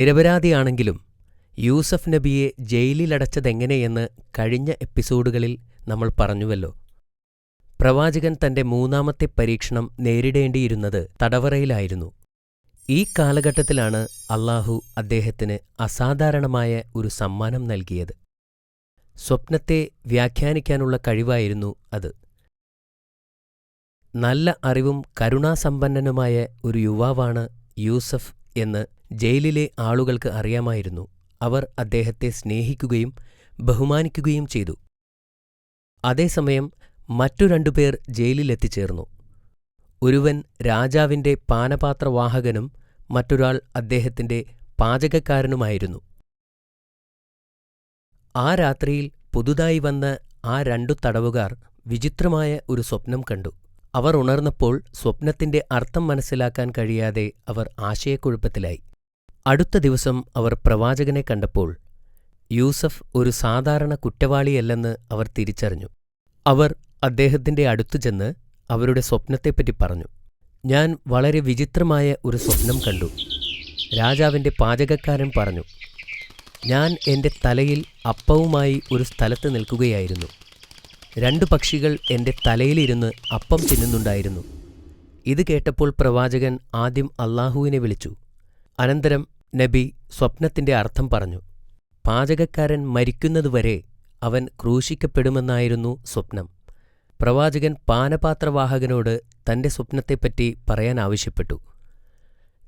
നിരപരാധിയാണെങ്കിലും യൂസഫ് നബിയെ ജയിലിലടച്ചതെങ്ങനെയെന്ന് കഴിഞ്ഞ എപ്പിസോഡുകളിൽ നമ്മൾ പറഞ്ഞുവല്ലോ. പ്രവാചകൻ തന്റെ മൂന്നാമത്തെ പരീക്ഷണം നേരിടേണ്ടിയിരുന്നത് തടവറയിലായിരുന്നു. ഈ കാലഘട്ടത്തിലാണ് അല്ലാഹു അദ്ദേഹത്തിന് അസാധാരണമായ ഒരു സമ്മാനം നൽകിയത്. സ്വപ്നത്തെ വ്യാഖ്യാനിക്കാനുള്ള കഴിവായിരുന്നു അത്. നല്ല അറിവും കരുണാസമ്പന്നനുമായ ഒരു യുവാവാണ് യൂസഫ് എന്ന് ജയിലിലെ ആളുകൾക്ക് അറിയാമായിരുന്നു. അവർ അദ്ദേഹത്തെ സ്നേഹിക്കുകയും ബഹുമാനിക്കുകയും ചെയ്തു. അതേസമയം മറ്റു രണ്ടുപേർ ജയിലിലെത്തിച്ചേർന്നു. ഒരുവൻ രാജാവിന്റെ പാനപാത്രവാഹകനും മറ്റൊരാൾ അദ്ദേഹത്തിന്റെ പാചകക്കാരനുമായിരുന്നു. ആ രാത്രിയിൽ പുതുതായി വന്ന ആ രണ്ടു തടവുകാർ വിചിത്രമായ ഒരു സ്വപ്നം കണ്ടു. അവർ ഉണർന്നപ്പോൾ സ്വപ്നത്തിന്റെ അർത്ഥം മനസ്സിലാക്കാൻ കഴിയാതെ അവർ ആശയക്കുഴപ്പത്തിലായി. അടുത്ത ദിവസം അവർ പ്രവാചകനെ കണ്ടപ്പോൾ യൂസഫ് ഒരു സാധാരണ കുറ്റവാളിയല്ലെന്ന് അവർ തിരിച്ചറിഞ്ഞു. അവർ അദ്ദേഹത്തിന്റെ അടുത്തു ചെന്ന് അവരുടെ സ്വപ്നത്തെപ്പറ്റി പറഞ്ഞു. ഞാൻ വളരെ വിചിത്രമായ ഒരു സ്വപ്നം കണ്ടു. രാജാവിന്റെ പാചകക്കാരൻ പറഞ്ഞു, ഞാൻ എന്റെ തലയിൽ അപ്പവുമായി ഒരു സ്ഥലത്ത് നിൽക്കുകയായിരുന്നു. രണ്ടു പക്ഷികൾ എന്റെ തലയിലിരുന്ന് അപ്പം തിന്നുന്നുണ്ടായിരുന്നു. ഇത് കേട്ടപ്പോൾ പ്രവാചകൻ ആദ്യം അല്ലാഹുവിനെ വിളിച്ചു. അനന്തരം നബി സ്വപ്നത്തിന്റെ അർത്ഥം പറഞ്ഞു. പാചകക്കാരൻ മരിക്കുന്നതുവരെ അവൻ ക്രൂശിക്കപ്പെടുമെന്നായിരുന്നു സ്വപ്നം. പ്രവാചകൻ പാനപാത്രവാഹകനോട് തന്റെ സ്വപ്നത്തെപ്പറ്റി പറയാൻ ആവശ്യപ്പെട്ടു.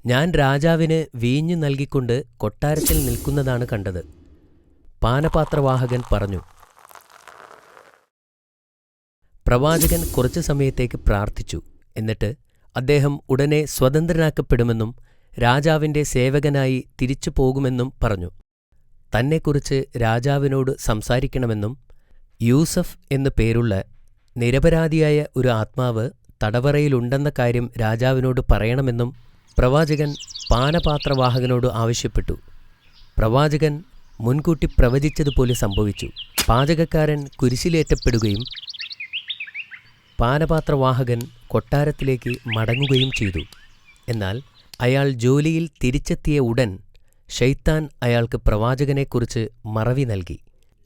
ഞാൻ രാജാവിന് വീഞ്ഞു നൽകിക്കൊണ്ട് കൊട്ടാരത്തിൽ നിൽക്കുന്നതാണ് കണ്ടത്. പാനപാത്രവാഹകൻ പറഞ്ഞു. പ്രവാചകൻ കുറച്ചു സമയത്തേക്ക് പ്രാർത്ഥിച്ചു. എന്നിട്ട് അദ്ദേഹം ഉടനെ സ്വതന്ത്രനാക്കപ്പെടുമെന്നും രാജാവിന്റെ സേവകനായി തിരിച്ചു പോകുമെന്നും പറഞ്ഞു. തന്നെക്കുറിച്ച് രാജാവിനോട് സംസാരിക്കണമെന്നും യൂസഫ് എന്നു പേരുള്ള നിരപരാധിയായ ഒരു ആത്മാവ് തടവറയിലുണ്ടെന്ന കാര്യം രാജാവിനോട് പറയണമെന്നും പ്രവാചകൻ പാനപാത്രവാഹകനോട് ആവശ്യപ്പെട്ടു. പ്രവാചകൻ മുൻകൂട്ടി പ്രവചിച്ചതുപോലെ സംഭവിച്ചു. പാചകക്കാരൻ കുരിശിലേറ്റപ്പെടുകയും പാനപാത്രവാഹകൻ കൊട്ടാരത്തിലേക്ക് മടങ്ങുകയും ചെയ്തു. എന്നാൽ അയാൾ ജോലിയിൽ തിരിച്ചെത്തിയ ഉടൻ ശൈത്താൻ അയാൾക്ക് പ്രവാചകനെക്കുറിച്ച് മറവി നൽകി.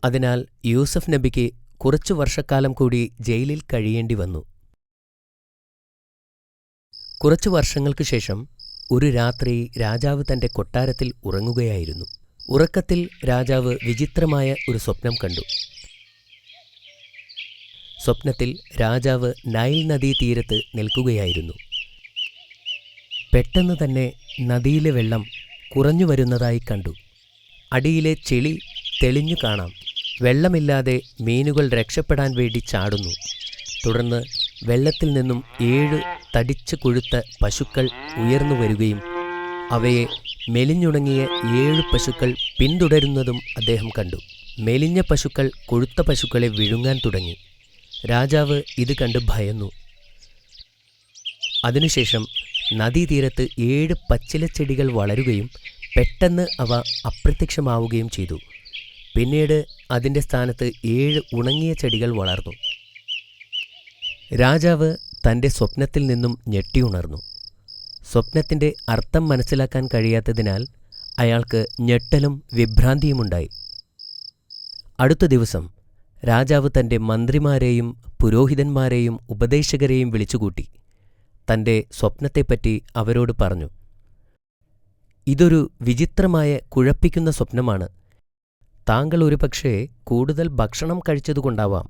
അതിനാൽ യൂസഫ് നബിക്ക് കുറച്ചു വർഷക്കാലം കൂടി ജയിലിൽ കഴിയേണ്ടി വന്നു. കുറച്ചു വർഷങ്ങൾക്കു ശേഷം ഒരു രാത്രി രാജാവ് തന്റെ കൊട്ടാരത്തിൽ ഉറങ്ങുകയായിരുന്നു. ഉറക്കത്തിൽ രാജാവ് വിചിത്രമായ ഒരു സ്വപ്നം കണ്ടു. സ്വപ്നത്തിൽ രാജാവ് നൈൽ നദീതീരത്ത് നിൽക്കുകയായിരുന്നു. പെട്ടെന്ന് തന്നെ നദിയിലെ വെള്ളം കുറഞ്ഞു വരുന്നതായി കണ്ടു. അടിയിലെ ചെളി തെളിഞ്ഞു കാണാം. വെള്ളമില്ലാതെ മീനുകൾ രക്ഷപ്പെടാൻ വേണ്ടി ചാടുന്നു. തുടർന്ന് വെള്ളത്തിൽ നിന്നും 7 തടിച്ചു കൊഴുത്ത പശുക്കൾ ഉയർന്നു വരികയും അവയെ മെലിഞ്ഞുണങ്ങിയ 7 പശുക്കൾ പിന്തുടരുന്നതും അദ്ദേഹം കണ്ടു. മെലിഞ്ഞ പശുക്കൾ കൊഴുത്ത പശുക്കളെ വിഴുങ്ങാൻ തുടങ്ങി. രാജാവ് ഇത് കണ്ട് ഭയന്നു. അതിനുശേഷം നദീതീരത്ത് 7 പച്ചിലച്ചെടികൾ വളരുകയും പെട്ടെന്ന് അവ അപ്രത്യക്ഷമാവുകയും ചെയ്തു. പിന്നീട് അതിൻ്റെ സ്ഥാനത്ത് 7 ഉണങ്ങിയ ചെടികൾ വളർന്നു. രാജാവ് തൻ്റെ സ്വപ്നത്തിൽ നിന്നും ഞെട്ടിയുണർന്നു. സ്വപ്നത്തിൻ്റെ അർത്ഥം മനസ്സിലാക്കാൻ കഴിയാത്തതിനാൽ അയാൾക്ക് ഞെട്ടലും വിഭ്രാന്തിയുമുണ്ടായി. അടുത്ത ദിവസം രാജാവ് തൻ്റെ മന്ത്രിമാരെയും പുരോഹിതന്മാരെയും ഉപദേശകരെയും വിളിച്ചുകൂട്ടി തൻ്റെ സ്വപ്നത്തെപ്പറ്റി അവരോട് പറഞ്ഞു. ഇതൊരു വിചിത്രമായ കുഴപ്പിക്കുന്ന സ്വപ്നമാണ്. താങ്കൾ ഒരുപക്ഷേ കൂടുതൽ ഭക്ഷണം കഴിച്ചതുകൊണ്ടാവാം.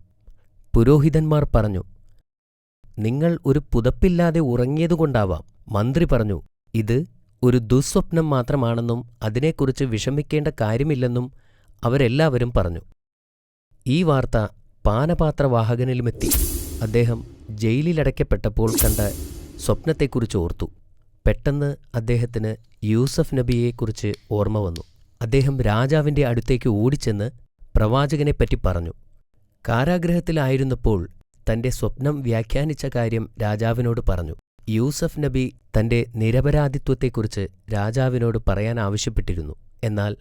പുരോഹിതന്മാർ പറഞ്ഞു. നിങ്ങൾ ഒരു പുതപ്പില്ലാതെ ഉറങ്ങിയതുകൊണ്ടാവാം. മന്ത്രി പറഞ്ഞു. ഇത് ഒരു ദുസ്വപ്നം മാത്രമാണെന്നും അതിനെക്കുറിച്ച് വിഷമിക്കേണ്ട കാര്യമില്ലെന്നും അവരെല്ലാവരും പറഞ്ഞു. ഈ വാർത്ത പാനപാത്രവാഹകനിലുമെത്തി. അദ്ദേഹം ജയിലിലടയ്ക്കപ്പെട്ടപ്പോൾ കണ്ട സ്വപ്നത്തെക്കുറിച്ച് ഓർത്തു. പെട്ടെന്ന് അദ്ദേഹത്തിന് യൂസഫ് നബിയെക്കുറിച്ച് ഓർമ്മ വന്നു. അദ്ദേഹം രാജാവിൻ്റെ അടുത്തേക്ക് ഓടിച്ചെന്ന് പ്രവാചകനെപ്പറ്റി പറഞ്ഞു. കാരാഗൃഹത്തിലായിരുന്നപ്പോൾ തന്റെ സ്വപ്നം വ്യാഖ്യാനിച്ച കാര്യം രാജാവിനോട് പറഞ്ഞു. യൂസഫ് നബി തന്റെ നിരപരാധിത്വത്തെക്കുറിച്ച് രാജാവിനോട് പറയാൻ ആവശ്യപ്പെട്ടിരുന്നു. എന്നാൽ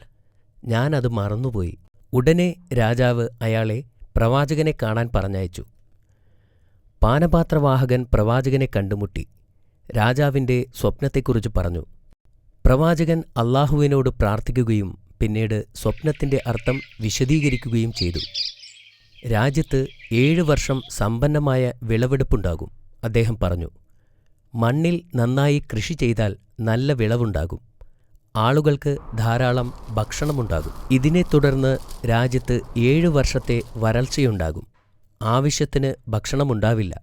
ഞാനത് മറന്നുപോയി. ഉടനെ രാജാവ് അയാളെ പ്രവാചകനെ കാണാൻ പറഞ്ഞയച്ചു. പാനപാത്രവാഹകൻ പ്രവാചകനെ കണ്ടുമുട്ടി രാജാവിന്റെ സ്വപ്നത്തെക്കുറിച്ച് പറഞ്ഞു. പ്രവാചകൻ അല്ലാഹുവിനോട് പ്രാർത്ഥിക്കുകയും പിന്നീട് സ്വപ്നത്തിന്റെ അർത്ഥം വിശദീകരിക്കുകയും ചെയ്തു. രാജ്യത്ത് 7 വർഷം സമ്പന്നമായ വിളവെടുപ്പുണ്ടാകും. അദ്ദേഹം പറഞ്ഞു, മണ്ണിൽ നന്നായി കൃഷി ചെയ്താൽ നല്ല വിളവുണ്ടാകും. ആളുകൾക്ക് ധാരാളം ഭക്ഷണമുണ്ടാകും. ഇതിനെ തുടർന്ന് രാജ്യത്ത് 7 വർഷത്തെ വരൾച്ചയുണ്ടാകും. ആവശ്യത്തിന് ഭക്ഷണമുണ്ടാവില്ല.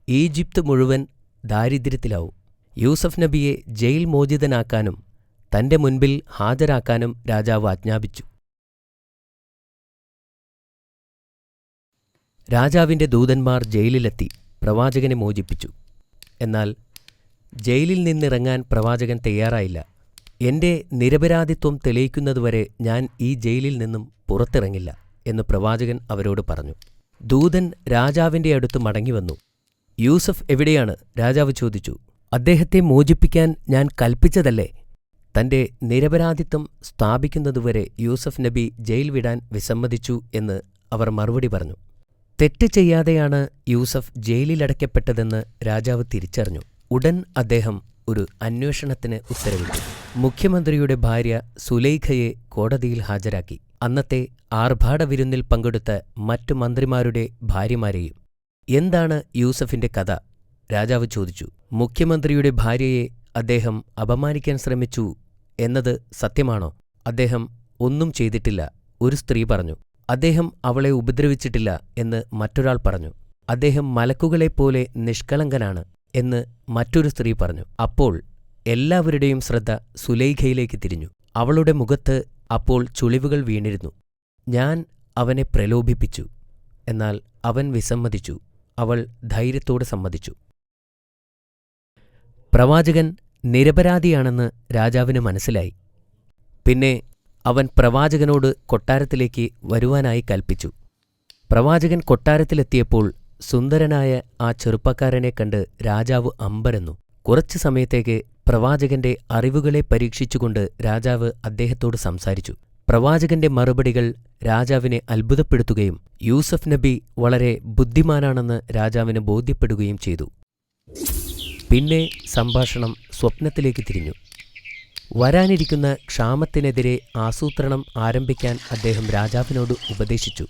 ഈജിപ്ത് മുഴുവൻ ദാരിദ്ര്യത്തിലാവും. യൂസഫ് നബിയെ ജയിൽ മോചിതനാക്കാനും തന്റെ മുൻപിൽ ഹാജരാക്കാനും രാജാവ് ആജ്ഞാപിച്ചു. രാജാവിന്റെ ദൂതന്മാർ ജയിലിലെത്തി പ്രവാചകനെ മോചിപ്പിച്ചു. എന്നാൽ ജയിലിൽ നിന്നിറങ്ങാൻ പ്രവാചകൻ തയ്യാറായില്ല. എന്റെ നിരപരാധിത്വം തെളിയിക്കുന്നതുവരെ ഞാൻ ഈ ജയിലിൽ നിന്നും പുറത്തിറങ്ങില്ല എന്ന് പ്രവാചകൻ അവരോട് പറഞ്ഞു. ദൂതൻ രാജാവിന്റെ അടുത്ത് മടങ്ങിവന്നു. യൂസഫ് എവിടെയാണ്? രാജാവ് ചോദിച്ചു. അദ്ദേഹത്തെ മോചിപ്പിക്കാൻ ഞാൻ കൽപ്പിച്ചതല്ലേ? തന്റെ നിരപരാധിത്വം സ്ഥാപിക്കുന്നതുവരെ യൂസഫ് നബി ജയിൽ വിടാൻ വിസമ്മതിച്ചു എന്ന് അവർ മറുപടി പറഞ്ഞു. തെറ്റ് ചെയ്യാതെയാണ് യൂസഫ് ജയിലിലടയ്ക്കപ്പെട്ടതെന്ന് രാജാവ് തിരിച്ചറിഞ്ഞു. ഉടൻ അദ്ദേഹം ഒരു അന്വേഷണത്തിന് ഉത്തരവിട്ടു. മുഖ്യമന്ത്രിയുടെ ഭാര്യ സുലൈഖയെ കോടതിയിൽ ഹാജരാക്കി. അന്നത്തെ ആർഭാട വിരുന്നിൽ പങ്കെടുത്ത മറ്റു മന്ത്രിമാരുടെ ഭാര്യമാരെയും. എന്താണ് യൂസഫിന്റെ കഥ? രാജാവ് ചോദിച്ചു. മുഖ്യമന്ത്രിയുടെ ഭാര്യയെ അദ്ദേഹം അപമാനിക്കാൻ ശ്രമിച്ചു എന്നത് സത്യമാണോ? അദ്ദേഹം ഒന്നും ചെയ്തിട്ടില്ല, ഒരു സ്ത്രീ പറഞ്ഞു. അദ്ദേഹം അവളെ ഉപദ്രവിച്ചിട്ടില്ല എന്ന് മറ്റൊരാൾ പറഞ്ഞു. അദ്ദേഹം മലക്കുകളെപ്പോലെ നിഷ്കളങ്കനാണ് എന്ന് മറ്റൊരു സ്ത്രീ പറഞ്ഞു. അപ്പോൾ എല്ലാവരുടെയും ശ്രദ്ധ സുലൈഖയിലേക്ക് തിരിഞ്ഞു. അവളുടെ മുഖത്ത് അപ്പോൾ ചുളിവുകൾ വീണിരുന്നു. ഞാൻ അവനെ പ്രലോഭിപ്പിച്ചു, എന്നാൽ അവൻ വിസമ്മതിച്ചു. അവൾ ധൈര്യത്തോടെ സമ്മതിച്ചു. പ്രവാചകൻ നിരപരാധിയാണെന്ന് രാജാവിന് മനസ്സിലായി. പിന്നെ അവൻ പ്രവാചകനോട് കൊട്ടാരത്തിലേക്ക് വരുവാനായി കൽപ്പിച്ചു. പ്രവാചകൻ കൊട്ടാരത്തിലെത്തിയപ്പോൾ സുന്ദരനായ ആ ചെറുപ്പക്കാരനെ കണ്ട് രാജാവ് അമ്പരന്നു. കുറച്ചു സമയത്തേക്ക് പ്രവാചകന്റെ അറിവുകളെ പരീക്ഷിച്ചുകൊണ്ട് രാജാവ് അദ്ദേഹത്തോട് സംസാരിച്ചു. പ്രവാചകന്റെ മറുപടികൾ രാജാവിനെ അത്ഭുതപ്പെടുത്തുകയും യൂസഫ് നബി വളരെ ബുദ്ധിമാനാണെന്ന് രാജാവിന് ബോധ്യപ്പെടുകയും ചെയ്തു. പിന്നെ സംഭാഷണം സ്വപ്നത്തിലേക്ക് തിരിഞ്ഞു. വരാനിരിക്കുന്ന ക്ഷാമത്തിനെതിരെ ആസൂത്രണം ആരംഭിക്കാൻ അദ്ദേഹം രാജാവിനോട് ഉപദേശിച്ചു.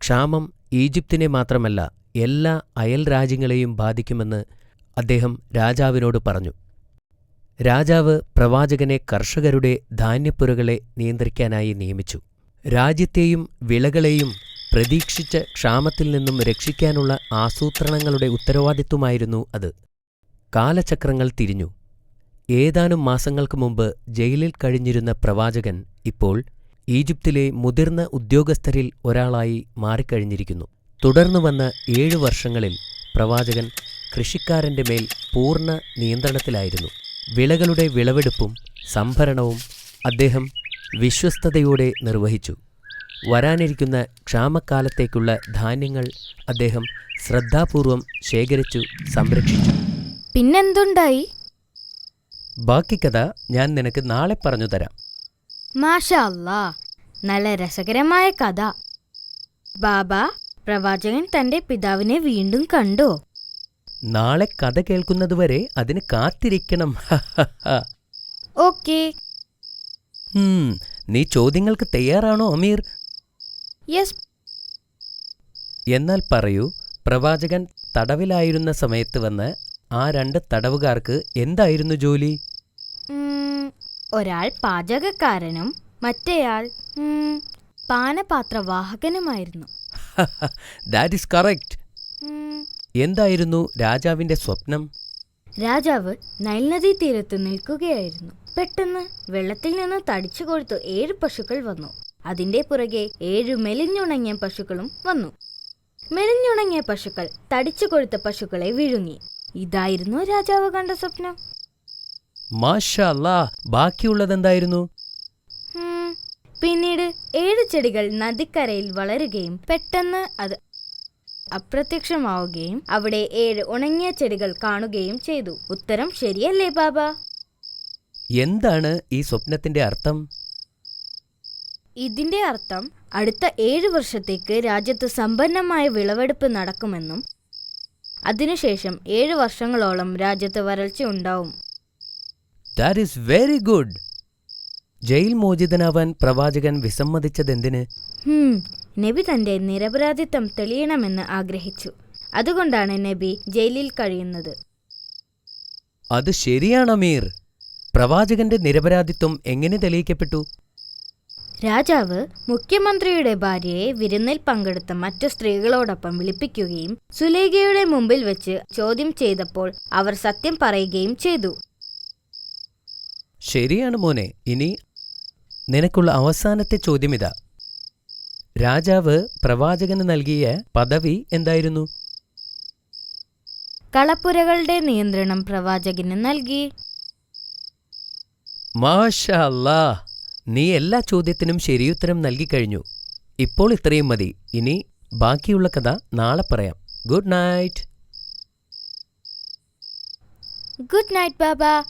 ക്ഷാമം ഈജിപ്തിനെ മാത്രമല്ല എല്ലാ അയൽ രാജ്യങ്ങളെയും ബാധിക്കുമെന്ന് അദ്ദേഹം രാജാവിനോട് പറഞ്ഞു. രാജാവ് പ്രവാചകനെ കർഷകരുടെ ധാന്യപ്പുരകളെ നിയന്ത്രിക്കാനായി നിയമിച്ചു. രാജ്യത്തെയും വിളകളെയും പ്രതീക്ഷിച്ച ക്ഷാമത്തിൽ നിന്നും രക്ഷിക്കാനുള്ള ആസൂത്രണങ്ങളുടെ ഉത്തരവാദിത്വമായിരുന്നു അത്. കാലചക്രങ്ങൾ തിരിഞ്ഞു. ഏതാനും മാസങ്ങൾക്ക് മുമ്പ് ജയിലിൽ കഴിഞ്ഞിരുന്ന പ്രവാചകൻ ഇപ്പോൾ ഈജിപ്തിലെ മുതിർന്ന ഉദ്യോഗസ്ഥരിൽ ഒരാളായി മാറിക്കഴിഞ്ഞിരിക്കുന്നു. തുടർന്നു വന്ന 7 വർഷങ്ങളിൽ പ്രവാചകൻ കൃഷിക്കാരന്റെ മേൽ പൂർണ്ണ നിയന്ത്രണത്തിലായിരുന്നു. വിളകളുടെ വിളവെടുപ്പും സംഭരണവും അദ്ദേഹം വിശ്വസ്തയോടെ നിർവഹിച്ചു. വരാനിരിക്കുന്ന ക്ഷാമക്കാലത്തേക്കുള്ള ധാന്യങ്ങൾ അദ്ദേഹം ശ്രദ്ധാപൂർവം ശേഖരിച്ചു സംരക്ഷിച്ചു. പിന്നെന്തുണ്ടായി? ബാക്കി കഥ ഞാൻ നിനക്ക് നാളെ പറഞ്ഞു തരാം. മാഷാ അല്ലാ, നല്ല രസകരമായ കഥ. ബാബ, പ്രവാചകൻ തന്റെ പിതാവിനെ വീണ്ടും കണ്ടോ? നാളെ കഥ കേൾക്കുന്നതുവരെ അതിന് കാത്തിരിക്കണം. ഓക്കേ. നീ ചോദ്യങ്ങൾക്ക് തയ്യാറാണോ അമീർ? യെസ്. എന്നാൽ പറയൂ, പ്രവാചകൻ തടവിലായിരുന്ന സമയത്ത് വന്ന് ആ 2 തടവുകാർക്ക് എന്തായിരുന്നു ജോലി? ഒരാൾ പാചകക്കാരനും മറ്റേയാൾ പാനപാത്രവാഹകനുമായിരുന്നു. That is correct. എന്തായിരുന്നു രാജാവിന്റെ സ്വപ്നം? രാജാവ് നൈൽ നദീ തീരത്ത് നിൽക്കുകയായിരുന്നു. പെട്ടെന്ന് വെള്ളത്തിൽ നിന്ന് തടിച്ചു കൊഴുത്ത 7 പശുക്കൾ വന്നു. അതിന്റെ പുറകെ 7 മെലിഞ്ഞുണങ്ങിയ പശുക്കളും വന്നു. മെലിഞ്ഞുണങ്ങിയ പശുക്കൾ തടിച്ചു കൊഴുത്ത പശുക്കളെ വിഴുങ്ങി. ഇതായിരുന്നു രാജാവ് കണ്ട സ്വപ്നം. മാഷാ അല്ലാ, ബാക്കിയുള്ളതെന്തായിരുന്നു? പിന്നീട് 7 ചെടികൾ നദിക്കരയിൽ വളരുകയും പെട്ടെന്ന് അത് അപ്രത്യക്ഷമാവുകയും അവിടെ 7 ഉണങ്ങിയ ചെടികൾ കാണുകയും ചെയ്തു. ഉത്തരം ശരിയല്ലേ ബാബ? എന്താണ് ഈ സ്വപ്നത്തിന്റെ അർത്ഥം? ഇതിന്റെ അർത്ഥം അടുത്ത 7 വർഷത്തേക്ക് രാജ്യത്ത് സമ്പന്നമായ വിളവെടുപ്പ് നടക്കുമെന്നും അതിനുശേഷം 7 വർഷങ്ങളോളം രാജ്യത്ത് വരൾച്ച ഉണ്ടാവും. That is very good. Jail മോചിതനാവാൻ പ്രവാചകൻ വിസമ്മതിച്ചതെന്തിന്? നബി തന്റെ നിരപരാധിത്വം തെളിയണമെന്ന് ആഗ്രഹിച്ചു. അതുകൊണ്ടാണ് നബി ജയിലിൽ കഴിയുന്നത്. അത് ശരിയാണ് അമീർ. പ്രവാചകന്റെ നിരപരാധിത്വം എങ്ങനെ തെളിയിക്കപ്പെട്ടു? രാജാവ് മുഖ്യമന്ത്രിയുടെ ഭാര്യയെ വിരുന്നിൽ പങ്കെടുത്ത മറ്റു സ്ത്രീകളോടൊപ്പം വിളിപ്പിക്കുകയും സുലേഖയുടെ മുമ്പിൽ വെച്ച് ചോദ്യം ചെയ്തപ്പോൾ അവർ സത്യം പറയുകയും ചെയ്തു. ശരിയാണ് മോനെ. ഇനി നിനക്കുള്ള അവസാനത്തെ ചോദ്യമിതാ. രാജാവ് പ്രവാചകന് നൽകിയ പദവി എന്തായിരുന്നു? കളപ്പുരകളുടെ നിയന്ത്രണം പ്രവാചകന് നൽകി. മാഷാ അല്ലാ, നീ എല്ലാ ചോദ്യത്തിനും ശരിയുത്തരം നൽകിക്കഴിഞ്ഞു. ഇപ്പോൾ ഇത്രയും മതി. ഇനി ബാക്കിയുള്ള കഥ നാളെ പറയാം. Good night. Good night Baba.